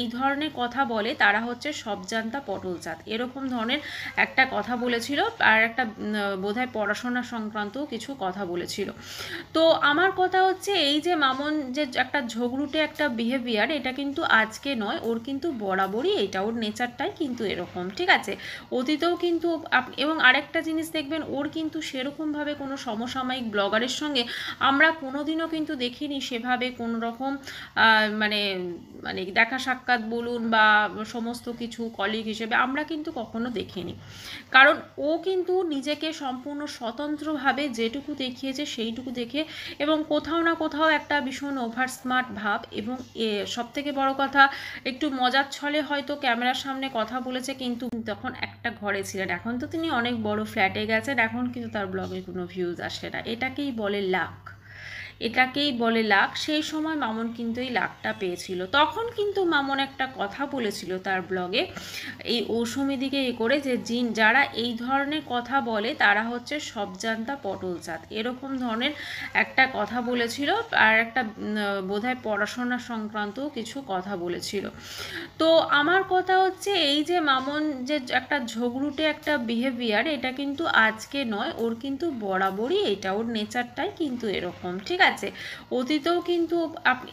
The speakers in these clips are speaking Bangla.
এই ধরনের কথা বলে তারা হচ্ছে সবজান্তা পটল জাত, এরকম ধরনের একটা কথা বলেছিল। আর একটা বোধহয় পড়াশোনা সংক্রান্ত কিছু কথা বলেছিল। তো আমার কথা হচ্ছে এই যে মামন যে একটা ঝগড়ুটে একটা বিহেভিয়ার, এটা কিন্তু আজকে নয়, ওর কিন্তু বরাবরই এটা, ওর নেচারটাই কিন্তু এরকম, ঠিক আছে। অতীতেও কিন্তু এবং আরেকটা জিনিস দেখবেন, ওর কিন্তু সেরকমভাবে কোনো সমসাময়িক ব্লগারের সঙ্গে আমরা কোনোদিনও কিন্তু দেখিনি সেভাবে কোনো রকম মানে মানে দেখা সাক্ষাৎ বলুন বা সমস্ত কিছু কলিগ হিসেবে আমরা কিন্তু কখনো দেখিনি। কারণ ও কিন্তু নিজেকে সম্পূর্ণ স্বতন্ত্রভাবে যেটুকু দেখিয়েছে সেইটুকু দেখে, এবং কোথাও না কোথাও একটা ভীষণ ওভার স্মার্ট ভাব, এবং সব থেকে বড় কথা একটু মজার ছলে হয়তো ক্যামেরার সামনে কথা বলেছে, কিন্তু তখন একটা ঘরে ছিলেন। এখন তো তিনি অনেক বড় ফ্ল্যাটে গেছেন, এখন কিন্তু তার ব্লগে কোনো ভিউজ আসে না। এটাকেই বলে লাক, এটাকেই বলে লাক। সেই সময় মামুন কিন্তু এই লাকটা পেয়েছিল। তখন কিন্তু মামুন একটা কথা বলেছিল তার ব্লগে, এই ঔষমিদিকে করে, যে যারা এই ধরনের কথা বলে তারা হচ্ছে সবজান্তা পটল জাত, এরকম ধরনের একটা কথা বলেছিল। আর একটা বোধহয় পড়াশোনা সংক্রান্ত কিছু কথা বলেছিল। তো আমার কথা হচ্ছে এই যে মামুন যে একটা ঝগড়ুটে একটা বিহেভিয়ার, এটা কিন্তু আজকে নয়, ওর কিন্তু বরাবরই এটা, ওর নেচারটাই কিন্তু এরকম, ঠিক আছে। অতীতেও কিন্তু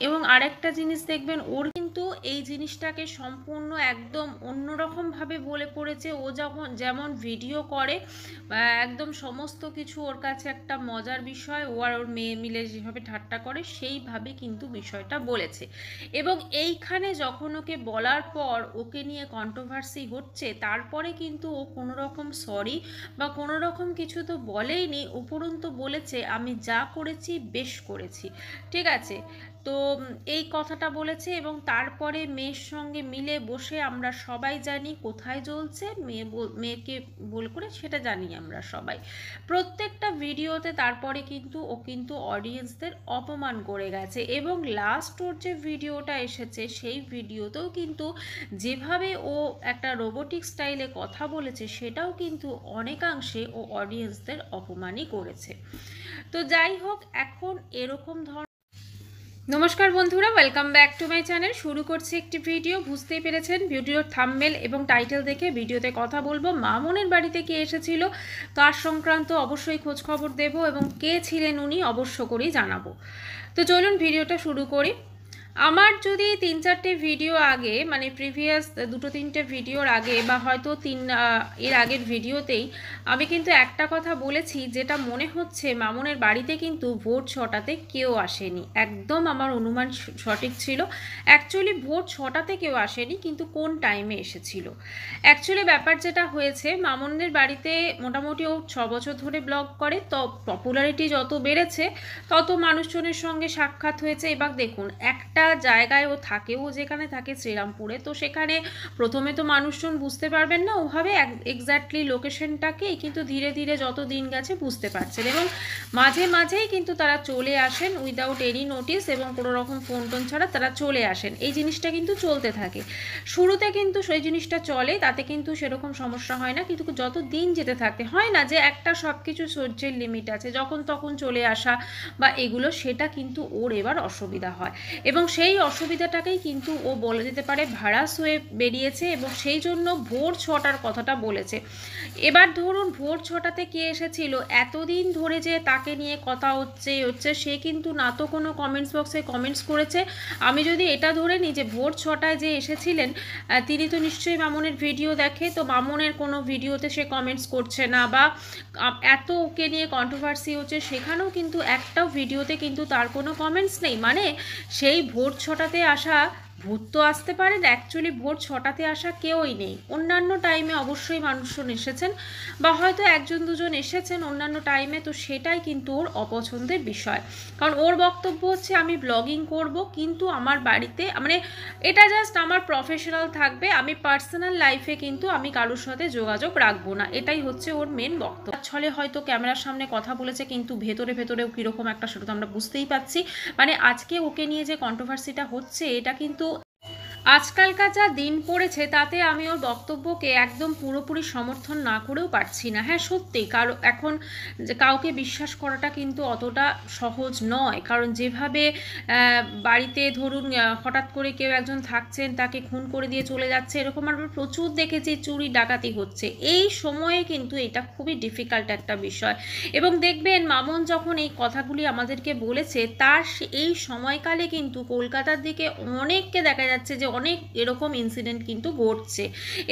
এবং আরেকটা জিনিস দেখবেন, ওর কিন্তু এই জিনিসটাকে সম্পূর্ণ একদম অন্যরকমভাবে বলে পড়েছে। ও যখন যেমন ভিডিও করে একদম সমস্ত কিছু ওর কাছে একটা মজার বিষয়, ও আর ওর মেয়ে মিলে যেভাবে ঠাট্টা করে সেইভাবে কিন্তু বিষয়টা বলেছে। এবং এইখানে যখন ওকে বলার পর ওকে নিয়ে কন্ট্রোভার্সি হচ্ছে, তারপরে কিন্তু ও কোনো রকম সরি বা কোনো রকম কিছু তো বলেইনি, উপরন্তু বলেছে আমি যা করেছি বেশ করেছি, ঠিক আছে। তো এই কথাটা বলেছে, এবং তারপরে মেয়ের সঙ্গে মিলে বসে আমরা সবাই জানি কোথায় জ্বলছে, মেয়েকে বল করে সেটা জানি আমরা সবাই প্রত্যেকটা ভিডিওতে। তারপরে কিন্তু ও কিন্তু অডিয়েন্সদের অপমান করে গেছে, এবং লাস্ট ওর যে ভিডিওটা এসেছে সেই ভিডিওতেও কিন্তু যেভাবে ও একটা রোবোটিক স্টাইলে কথা বলেছে, সেটাও কিন্তু অনেকাংশে ও অডিয়েন্সদের অপমানই করেছে। তো যাই হোক, এখন এরকম নমস্কার বন্ধুরা, welcome back to my channel. শুরু করছি একটি ভিডিও। বুঝতেই পেরেছেন ভিডিওর থাম্বনেল এবং টাইটেল দেখে, ভিডিওতে কথা বলবো মামুনের বাড়িতে কে এসেছিল, কার সংক্রান্ত অবশ্যই খোঁজ খবর দেব, এবং কে ছিলেন উনি অবশ্য করেই জানাবো। তো চলুন ভিডিওটা শুরু করি। আমার যদি 3-4টে ভিডিও আগে, মানে প্রিভিয়াস 2-3টে ভিডিওর আগে, বা হয়তো এর আগের ভিডিওতেই আমি কিন্তু একটা কথা বলেছি, যেটা মনে হচ্ছে মামুনের বাড়িতে কিন্তু ভোর 6টাতে কেউ আসেনি। একদম আমার অনুমান সঠিক ছিল। অ্যাকচুয়ালি ভোর 6টাতে কেউ আসেনি, কিন্তু কোন টাইমে এসেছিল। অ্যাকচুয়ালি ব্যাপার যেটা হয়েছে, মামুনের বাড়িতে মোটামুটি ও 6 বছর ধরে ব্লগ করে, তো পপুলারিটি যত বেড়েছে তত মানুষজনের সঙ্গে সাক্ষাৎ হয়েছে। এবার দেখুন, একটা জায়গায় ও থাকে, ও যেখানে থাকে শ্রীরামপুরে, তো সেখানে প্রথমে তো মানুষজন বুঝতে পারবেন না ওভাবে এক্স্যাক্টলি লোকেশনটাকেই, কিন্তু ধীরে ধীরে যত দিন গেছে বুঝতে পারছেন, এবং মাঝে মাঝেই কিন্তু তারা চলে আসেন উইদাউট এনি নোটিস, এবং কোনো রকম ফোন টোন ছাড়া তারা চলে আসেন। এই জিনিসটা কিন্তু চলতে থাকে। শুরুতে কিন্তু সেই জিনিসটা চলে, তাতে কিন্তু সেরকম সমস্যা হয় না, কিন্তু যত দিন যেতে থাকে, হয় না যে একটা সব কিছু সহ্যের লিমিট আছে, যখন তখন চলে আসা বা এগুলো, সেটা কিন্তু ওর এবার অসুবিধা হয়, এবং সেই অসুবিধাটাকেই কিন্তু ও বলে দিতে পারে ভাড়াস হয়ে বেরিয়েছে, এবং সেই জন্য ভোর 6টার কথাটা বলেছে। এবার ধরুন ভোর 6টাতে কে এসেছিল, এতদিন ধরে যে তাকে নিয়ে কথা হচ্ছে সে কিন্তু না তো কোনো কমেন্টস বক্সে কমেন্টস করেছে। আমি যদি এটা ধরে নিই যে ভোর 6টায় যে এসেছিলেন তিনি তো নিশ্চয়ই মামুনের ভিডিও দেখে, তো মামুনের কোনো ভিডিওতে সে কমেন্টস করছে না, বা এত ওকে নিয়ে কন্ট্রোভার্সি হচ্ছে সেখানেও কিন্তু একটাও ভিডিওতে কিন্তু তার কোনো কমেন্টস নেই। মানে সেই ভোর 6টাতে আসা ভূত তো আসতে পারে না, অ্যাকচুয়ালি ভোর 6টাতে আসা কেউই নেই। অন্যান্য টাইমে অবশ্যই মানুষজন এসেছেন, বা হয়তো একজন দুজন এসেছেন অন্যান্য টাইমে, তো সেটাই কিন্তু ওর অপছন্দের বিষয়। কারণ ওর বক্তব্য হচ্ছে আমি ব্লগিং করব, কিন্তু আমার বাড়িতে মানে এটা জাস্ট আমার প্রফেশনাল থাকবে, আমি পার্সোনাল লাইফে কিন্তু আমি কারোর সাথে যোগাযোগ রাখবো না, এটাই হচ্ছে ওর মেন বক্তব্য। ছলে হয়তো ক্যামেরার সামনে কথা বলেছে, কিন্তু ভেতরে ভেতরেও কীরকম একটা, সেটা তো আমরা বুঝতেই পাচ্ছি। মানে আজকে ওকে নিয়ে যে কন্ট্রোভার্সিটা হচ্ছে, এটা কিন্তু আজকালকার যা দিন পড়েছে তাতে আমি ওর বক্তব্যকে একদম পুরোপুরি সমর্থন না করেও পারছি না। হ্যাঁ সত্যি, কারণ এখন যে কাউকে বিশ্বাস করাটা কিন্তু অতটা সহজ নয়, কারণ যেভাবে বাড়িতে ধরুন হঠাৎ করে কেউ একজন থাকছেন, তাকে খুন করে দিয়ে চলে যাচ্ছে, এরকম আমরা প্রচুর দেখেছি চুরি ডাকাতি হচ্ছে। এই সময়ে কিন্তু এটা খুবই ডিফিকাল্ট একটা বিষয়। এবং দেখবেন মামুন যখন এই কথাগুলি আমাদেরকে বলেছে, তার এই সময়কালে কিন্তু কলকাতার দিকে অনেককে দেখা যাচ্ছে যে অনেক এরকম ইনসিডেন্ট কিন্তু ঘটছে,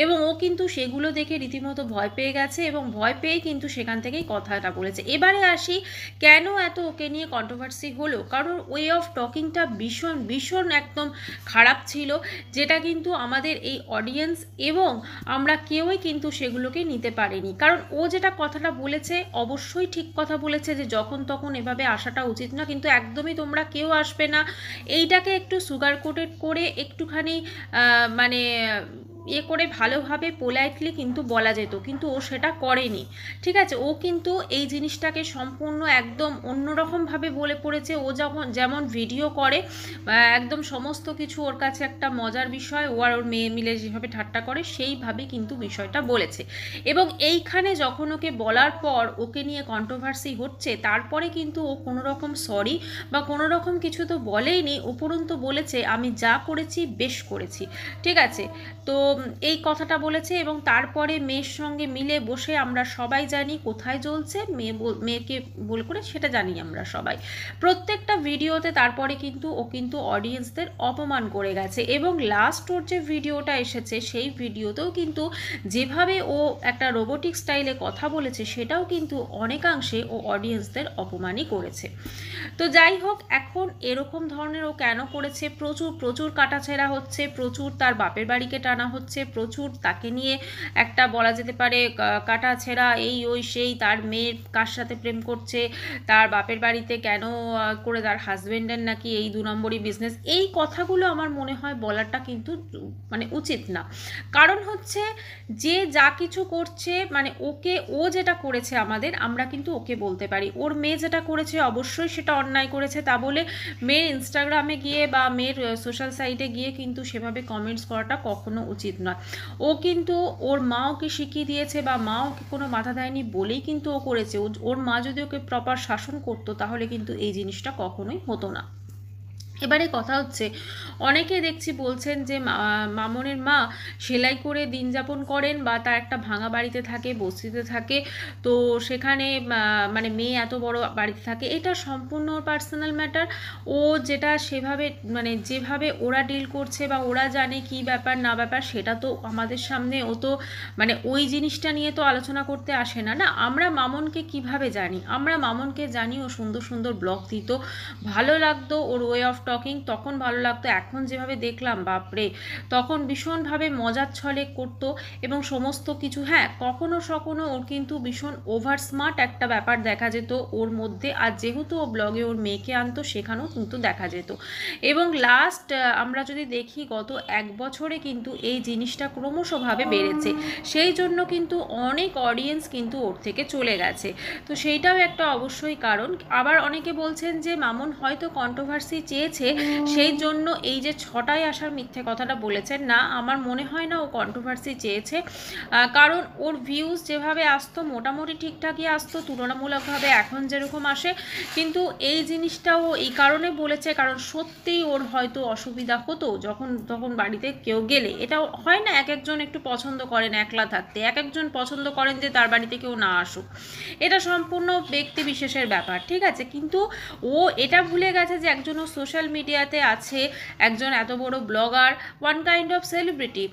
এবং ও কিন্তু সেগুলো দেখে রীতিমতো ভয় পেয়ে গেছে, এবং ভয় পেয়ে কিন্তু সেখান থেকেই কথাটা বলেছে। এবারে আসি কেন এত ওকে নিয়ে কন্ট্রোভার্সি হলো, কারণ ওয়ে অফ টকিংটা ভীষণ ভীষণ একদম খারাপ ছিল, যেটা কিন্তু আমাদের এই অডিয়েন্স এবং আমরা কেউই কিন্তু সেগুলোকে নিতে পারিনি। কারণ ও যেটা কথাটা বলেছে অবশ্যই ঠিক কথা বলেছে, যে যখন তখন এভাবে আসাটা উচিত না, কিন্তু একদমই তোমরা কেউ আসবে না, এইটাকে একটু সুগার কোটেড করে একটুখানি মানে করে ভালোভাবে পোলাইটলি কিন্তু বলা যেত, কিন্তু ও সেটা করেনি। ঠিক আছে, ও কিন্তু এই জিনিসটাকে সম্পূর্ণ একদম অন্যরকমভাবে বলে পড়েছে। ও যখন যেমন ভিডিও করে একদম সমস্ত কিছু ওর কাছে একটা মজার বিষয়, ও আর ওর মেয়ে মিলে যেভাবে ঠাট্টা করে সেইভাবে কিন্তু বিষয়টা বলেছে। এবং এইখানে যখন ওকে বলার পর ওকে নিয়ে কন্ট্রোভার্সি হচ্ছে, তারপরে কিন্তু ও কোনো রকম সরি বা কোনো রকম কিছু তো বলেইনি, উপরন্তু বলেছে আমি যা করেছি বেশ করেছি। ঠিক আছে, তো এই কথাটা বলেছে, এবং তারপরে মেয়ের সঙ্গে মিলে বসে আমরা সবাই জানি কোথায় জ্বলছে, মেয়েকে বল করে সেটা জানি আমরা সবাই প্রত্যেকটা ভিডিওতে। তারপরে কিন্তু ও কিন্তু অডিয়েন্সদের অপমান করে গেছে, এবং লাস্ট ওর যে ভিডিওটা এসেছে সেই ভিডিওতেও কিন্তু যেভাবে ও একটা রোবোটিক স্টাইলে কথা বলেছে, সেটাও কিন্তু অনেকাংশে ও অডিয়েন্সদের অপমানই করেছে। তো যাই হোক, এখন এরকম ধরনের ও কেন করেছে, প্রচুর প্রচুর কাটাছেঁড়া হচ্ছে, প্রচুর তার বাপের বাড়িকে টানা হচ্ছে, প্রচুর তাকে নিয়ে একটা বলা যেতে পারে কাটাছেঁড়া, এই ওই সেই, তার মেয়ের কার সাথে প্রেম করছে, তার বাপের বাড়িতে কেন করে, তার হাজবেন্ডের নাকি এই 2 নম্বরই বিজনেস, এই কথাগুলো আমার মনে হয় বলাটা কিন্তু মানে উচিত না। কারণ হচ্ছে যে যা কিছু করছে, মানে ওকে, ও যেটা করেছে আমাদের, আমরা কিন্তু ওকে বলতে পারি। ওর মেয়ে যেটা করেছে অবশ্যই সেটা অন্যায় করেছে, তা বলে মেয়ের ইনস্টাগ্রামে গিয়ে বা মেয়ের সোশ্যাল সাইটে গিয়ে কিন্তু সেভাবে কমেন্টস করাটা কখনো উচিত নয়। ও কিন্তু ওর মা ওকে শিখিয়ে দিয়েছে, বা মা ওকে কোনো বাধা দেয়নি বলেই কিন্তু ও করেছে। ওর মা যদি ওকে প্রপার শাসন করতো তাহলে কিন্তু এই জিনিসটা কখনোই হতো না। এবারে কথা হচ্ছে, অনেকে দেখছি বলছেন যে মামনের মা সেলাই করে দিন যাপন করেন, বা তার একটা ভাঙা বাড়িতে থাকে, বস্তিতে থাকে, তো সেখানে মানে মেয়ে এত বড় বাড়িতে থাকে, এটা সম্পূর্ণ পার্সোনাল ম্যাটার। ও যেটা সেভাবে মানে যেভাবে ওরা ডিল করছে বা ওরা জানে কি ব্যাপার না ব্যাপার, সেটা তো আমাদের সামনে ও তো মানে ওই জিনিসটা নিয়ে তো আলোচনা করতে আসে না। না, আমরা মামনকে কিভাবে জানি, আমরা মামনকে জানি ও সুন্দর সুন্দর ব্লগ দিত, ভালো লাগতো ওর ওয়ে অফ টকিং, তখন ভালো লাগতো। এখন যেভাবে দেখলাম বাপরে, তখন ভীষণভাবে মজার ছলে করতো, এবং সমস্ত কিছু, হ্যাঁ কখনো সখনো ওর কিন্তু ভীষণ ওভার স্মার্ট একটা ব্যাপার দেখা যেত ওর মধ্যে। আর যেহেতু ও ব্লগে ওর মেয়েকে আনতো, সেখানেও কিন্তু দেখা যেত। এবং লাস্ট আমরা যদি দেখি গত 1 বছরে কিন্তু এই জিনিসটা ক্রমশভাবে বেড়েছে, সেই জন্য কিন্তু অনেক অডিয়েন্স কিন্তু ওর থেকে চলে গেছে। তো সেইটাও একটা অবশ্যই কারণ। আবার অনেকে বলছেন যে মামুন হয়তো কন্ট্রোভার্সি চেয়েছে, সেই জন্য এই যে 6টায় আসার মিথ্যে কথাটা বলেছেন। না, আমার মনে হয় না ও কন্ট্রোভার্সি চেয়েছে, কারণ ওর ভিউজ যেভাবে আসতো মোটামুটি ঠিকঠাকই আসতো তুলনামূলকভাবে এখন যেরকম আসে। কিন্তু এই জিনিসটাও এই কারণে বলেছে, কারণ সত্যিই ওর হয়তো অসুবিধা হতো যখন তখন বাড়িতে কেউ গেলে। এটা হয় না, এক একজন একটু পছন্দ করেন একলা থাকতে, এক একজন পছন্দ করেন যে তার বাড়িতে কেউ না আসুক, এটা সম্পূর্ণ ব্যক্তি বিশেষের ব্যাপার। ঠিক আছে, কিন্তু ও এটা ভুলে গেছে যে একজন ও সোশ্যাল মিডিয়াতে আছে, একজন এত বড় blogger, one kind of celebrity,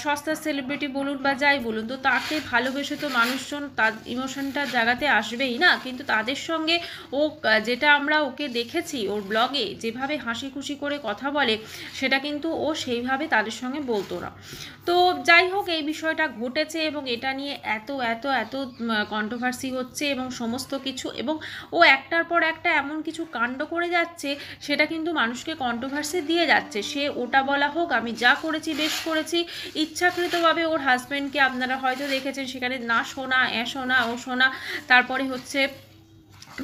সস্তার সেলিব্রিটি বলুন বা যাই বলুন, তো তাকে ভালোবেসে তো মানুষজন তার ইমোশনটার জায়গাতে আসবেই না। কিন্তু তাদের সঙ্গে ও যেটা আমরা ওকে দেখেছি ওর ব্লগে যেভাবে হাসি খুশি করে কথা বলে, সেটা কিন্তু ও সেইভাবে তাদের সঙ্গে বলতো না। তো যাই হোক, এই বিষয়টা ঘটেছে, এবং এটা নিয়ে এত এত এত কন্ট্রোভার্সি হচ্ছে এবং সমস্ত কিছু, এবং ও একটার পর একটা এমন কিছু কাণ্ড করে যাচ্ছে, সেটা কিন্তু মানুষকে কন্ট্রোভার্সি দিয়ে যাচ্ছে। সে ওটা বলা হোক আমি যা করেছি বেশ করেছি, ইচ্ছাকৃতভাবে ওর হাজব্যান্ডকে আপনারা হয়তো দেখেছেন সেখানে না শোনা, শোনা ও শোনা, তারপরে হচ্ছে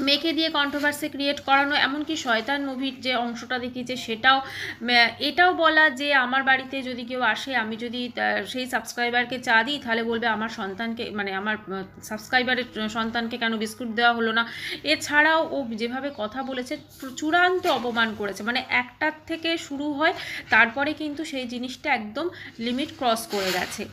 মেয়েকে দিয়ে কন্ট্রোভার্সি ক্রিয়েট করানো, এমনকি শয়তান মুভির যে অংশটা দেখিয়েছে সেটাও, এটাও বলা যে আমার বাড়িতে যদি কেউ আসে, আমি যদি সেই সাবস্ক্রাইবারকে চা দিই তাহলে বলবে আমার সন্তানকে, মানে আমার সাবস্ক্রাইবারের সন্তানকে কেন বিস্কুট দেওয়া হলো না। এছাড়াও ও যেভাবে কথা বলেছে চূড়ান্ত অপমান করেছে, মানে একটার থেকে শুরু হয়, তারপরে কিন্তু সেই জিনিসটা একদম লিমিট ক্রস করে গেছে।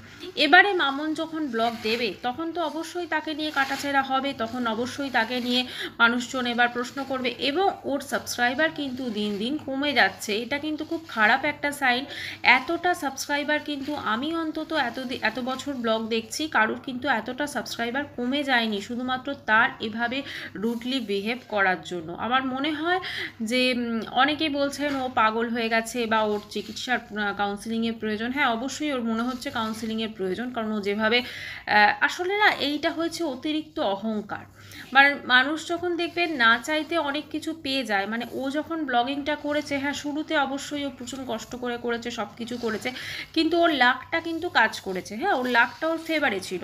এবারে মামন যখন ব্লগ দেবে তখন তো অবশ্যই তাকে নিয়ে কাটাছেঁড়া হবে, তখন অবশ্যই তাকে নিয়ে মানুষজন এবার প্রশ্ন করবে, এবং ওর সাবস্ক্রাইবার কিন্তু দিন দিন কমে যাচ্ছে। এটা কিন্তু খুব খারাপ একটা সাইন। এতটা সাবস্ক্রাইবার কিন্তু আমি অন্তত এত বছর ব্লগ দেখছি কারুর কিন্তু এতটা সাবস্ক্রাইবার কমে যায়নি, শুধুমাত্র তার এভাবে রুডলি বিহেভ করার জন্য। আমার মনে হয় যে অনেকেই বলছেন ও পাগল হয়ে গেছে বা ওর চিকিৎসার কাউন্সিলিংয়ের প্রয়োজন। হ্যাঁ, অবশ্যই ওর মনে হচ্ছে কাউন্সিলিংয়ের প্রয়োজন, কারণ ও যেভাবে আসলে না, এইটা হয়েছে অতিরিক্ত অহংকার। মানুষ যখন দেখবেন না চাইতে অনেক কিছু পেয়ে যায়, মানে ও যখন ব্লগিংটা করেছে, হ্যাঁ শুরুতে অবশ্যই ও প্রচুর কষ্ট করে করেছে, সব কিছু করেছে, কিন্তু ওর লাকটা কিন্তু কাজ করেছে। হ্যাঁ, ওর লাকটা ওর ফেভারে ছিল।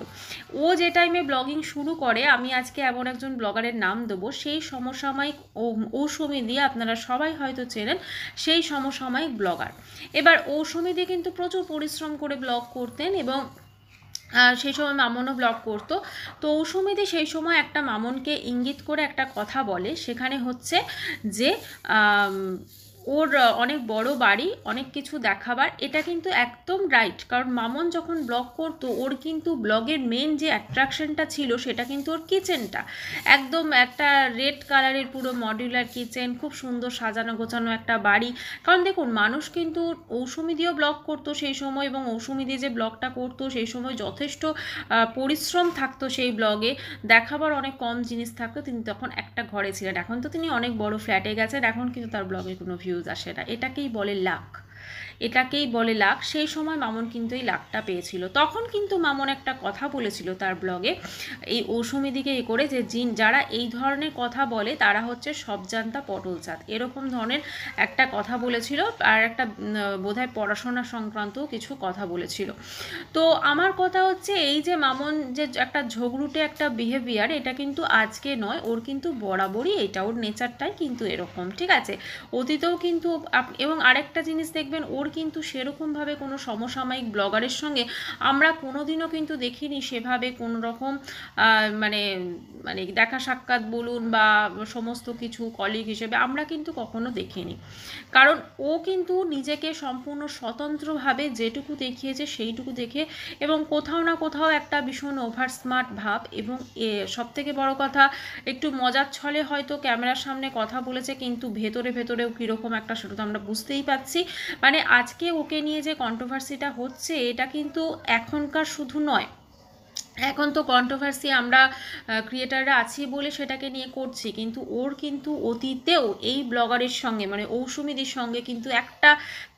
ও যে টাইমে ব্লগিং শুরু করে, আমি আজকে এমন একজন ব্লগারের নাম দেবো, সেই সমসাময়িক ঔসুমি, আপনারা সবাই হয়তো চেনেন সেই সমসাময়িক ব্লগার। এবার ঔসুমি কিন্তু প্রচুর পরিশ্রম করে ব্লগ করতেন, এবং সেই সময় মামনও ব্লগ করতো। তো ঔসুমিদি সেই সময় একটা মামনকে ইঙ্গিত করে একটা কথা বলে, সেখানে হচ্ছে যে ওর অনেক বড় বাড়ি, অনেক কিছু দেখাবার। এটা কিন্তু একদম রাইট, কারণ মামন যখন ব্লগ করতো ওর কিন্তু ব্লগের মেন যে অ্যাট্রাকশনটা ছিল সেটা কিন্তু ওর কিচেনটা, একদম একটা রেড কালারের পুরো মডিউলার কিচেন, খুব সুন্দর সাজানো গোছানো একটা বাড়ি। কারণ দেখুন, মানুষ কিন্তু ঔসুমিদিও ব্লগ করতো সেই সময়, এবং ঔসুমিদি যে ব্লগটা করতো সেই সময় যথেষ্ট পরিশ্রম থাকতো সেই ব্লগে, দেখাবার অনেক কম জিনিস থাকতো। তিনি তখন একটা ঘরে ছিলেন, এখন তো তিনি অনেক বড় ফ্ল্যাটে গেছেন, এখন কিন্তু তার ব্লগে কোনো ভিউজ আসে না। এটাকেই বলে লাক, এটাকেই বলে লাক। সেই সময় মামন কিন্তু এই লাকটা পেয়েছিল। তখন কিন্তু মামন একটা কথা বলেছিল তার ব্লগে, এই ঔসুমিদিকে করে, যে যারা এই ধরনের কথা বলে তারা হচ্ছে সবজান্তা পটলচাঁদ, এরকম ধরনের একটা কথা বলেছিল। আর একটা বোধহয় পড়াশোনা সংক্রান্ত কিছু কথা বলেছিল। তো আমার কথা হচ্ছে, এই যে মামন যে একটা ঝগড়ুটে একটা বিহেভিয়ার, এটা কিন্তু আজকে নয়, ওর কিন্তু বরাবরই এটা, ওর নেচারটাই কিন্তু এরকম, ঠিক আছে। অতীতেও কিন্তু এবং আরেকটা জিনিস দেখবেন, ওর কিন্তু সেরকমভাবে কোনো সমসাময়িক ব্লগারের সঙ্গে আমরা কোনোদিনও কিন্তু দেখিনি সেভাবে কোনো রকম মানে মানে দেখা সাক্ষাৎ বলুন বা সমস্ত কিছু কলিগ হিসেবে আমরা কিন্তু কখনো দেখিনি। কারণ ও কিন্তু নিজেকে সম্পূর্ণ স্বতন্ত্রভাবে যেটুকু দেখিয়েছে সেইটুকু দেখে, এবং কোথাও না কোথাও একটা ভীষণ ওভার স্মার্ট ভাব, এবং সবথেকে বড় কথা, একটু মজার ছলে হয়তো ক্যামেরার সামনে কথা বলেছে, কিন্তু ভেতরে ভেতরেও কীরকম একটা, সেটা তো আমরা বুঝতেই পাচ্ছি। মানে আজকে ওকে নিয়ে যে কন্ট্রোভার্সিটা হচ্ছে, এটা কিন্তু এখনকার শুধু নয়, এখন তো কন্ট্রোভার্সি আমরা ক্রিয়েটাররা আছি বলে সেটাকে নিয়ে করছি, কিন্তু ওর কিন্তু অতীতেও এই ব্লগারের সঙ্গে, মানে ঔসুমিদির সঙ্গে কিন্তু একটা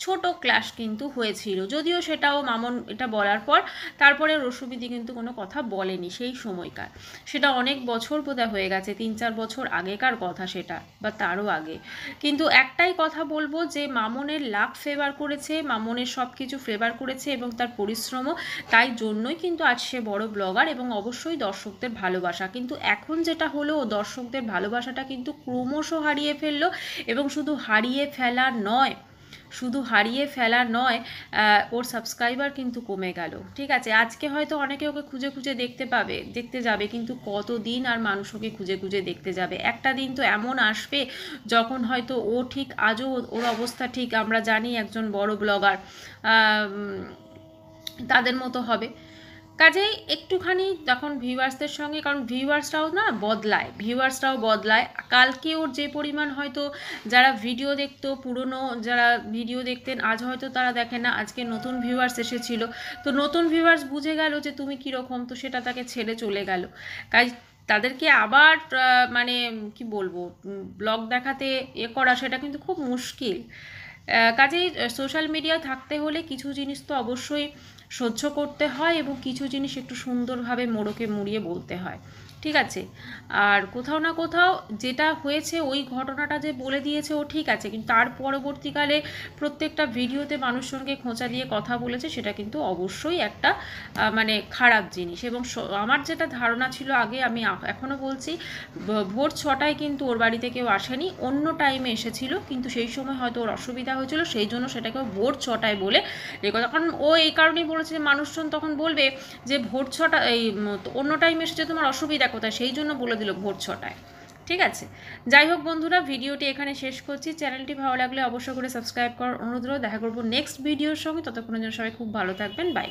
ছোট ক্লাশ কিন্তু হয়েছিল, যদিও সেটাও মামন এটা বলার পর তারপরে ঔসুমিদি কিন্তু কোনো কথা বলেনি সেই সময়কার। সেটা অনেক বছর বোধহয় হয়ে গেছে, 3-4 বছর আগেকার কথা সেটা, বা তারও আগে। কিন্তু একটাই কথা বলবো, যে মামনের লাক ফেভার করেছে, মামনের সব কিছু ফেভার করেছে, এবং তার পরিশ্রমও, তাই জন্যই কিন্তু আজ সে বড় ব্লগার, এবং অবশ্যই দর্শকদের ভালোবাসা। কিন্তু এখন যেটা হলো, দর্শকদের ভালোবাসাটা কিন্তু ক্রমশ হারিয়ে ফেললো, এবং শুধু হারিয়ে ফেলা নয়, ওর সাবস্ক্রাইবার কিন্তু কমে গেল, ঠিক আছে। আজকে হয়তো অনেকে ওকে খুঁজে খুঁজে দেখতে যাবে, কিন্তু কতদিন আর মানুষ ওকে খুঁজে খুঁজে দেখতে যাবে? একটা দিন তো এমন আসবে যখন হয়তো ও ঠিক, আজও ওর অবস্থা ঠিক আমরা জানি, একজন বড় ব্লগার তাদের মতো হবে। কাজেই একটুখানি তখন ভিউয়ার্সদের সঙ্গে, কারণ ভিউয়ার্সরাও বদলায়। কালকে ওর যে পরিমাণ হয়তো যারা ভিডিও দেখতো, পুরনো যারা ভিডিও দেখতেন, আজ হয়তো তারা দেখে না, আজকে নতুন ভিউয়ার্স এসেছিল, তো নতুন ভিউয়ার্স বুঝে গেল যে তুমি কীরকম, তো সেটা তাকে ছেড়ে চলে গেল। কাজ তাদেরকে আবার মানে কি বলবো, ব্লগ দেখাতে করা, সেটা কিন্তু খুব মুশকিল। কাজেই সোশ্যাল মিডিয়া থাকতে হলে কিছু জিনিস তো অবশ্যই সহ্য করতে হয়, এবং কিছু জিনিস একটু সুন্দরভাবে মোড়কে মুড়িয়ে বলতে হয়। ঠিক আছে। আর কোথাও না কোথাও যেটা হয়েছে ওই ঘটনাটা যে বলে দিয়েছে ও ঠিক আছে, কিন্তু তার পরবর্তীকালে প্রত্যেকটা ভিডিওতে মানুষজনকে খোঁচা দিয়ে কথা বলেছে, সেটা কিন্তু অবশ্যই একটা মানে খারাপ জিনিস। এবং আমার যেটা ধারণা ছিল আগে, আমি এখনও বলছি, ভোর 6টায় কিন্তু ওর বাড়িতে কেউ আসেনি, অন্য টাইমে এসেছিল, কিন্তু সেই সময় হয়তো ওর অসুবিধা হয়েছিল, সেই জন্য সেটাকে ভোর 6টায় বলে এই কথা। কারণ ও এই কারণেই বলেছে যে মানুষজন তখন বলবে যে ভোর 6টা এই অন্য টাইমে এসেছে, তোমার অসুবিধা কোথায়, সেই জন্য বলে দিল ভোর 6টায়। ঠিক আছে, যাই হোক বন্ধুরা, ভিডিওটি এখানে শেষ করছি। চ্যানেলটি ভালো লাগলে অবশ্যই করে সাবস্ক্রাইব করার অনুরোধ রইল। দেখা করবো নেক্সট ভিডিওর সঙ্গে, ততক্ষণের জন্য সবাই খুব ভালো থাকবেন, বাই।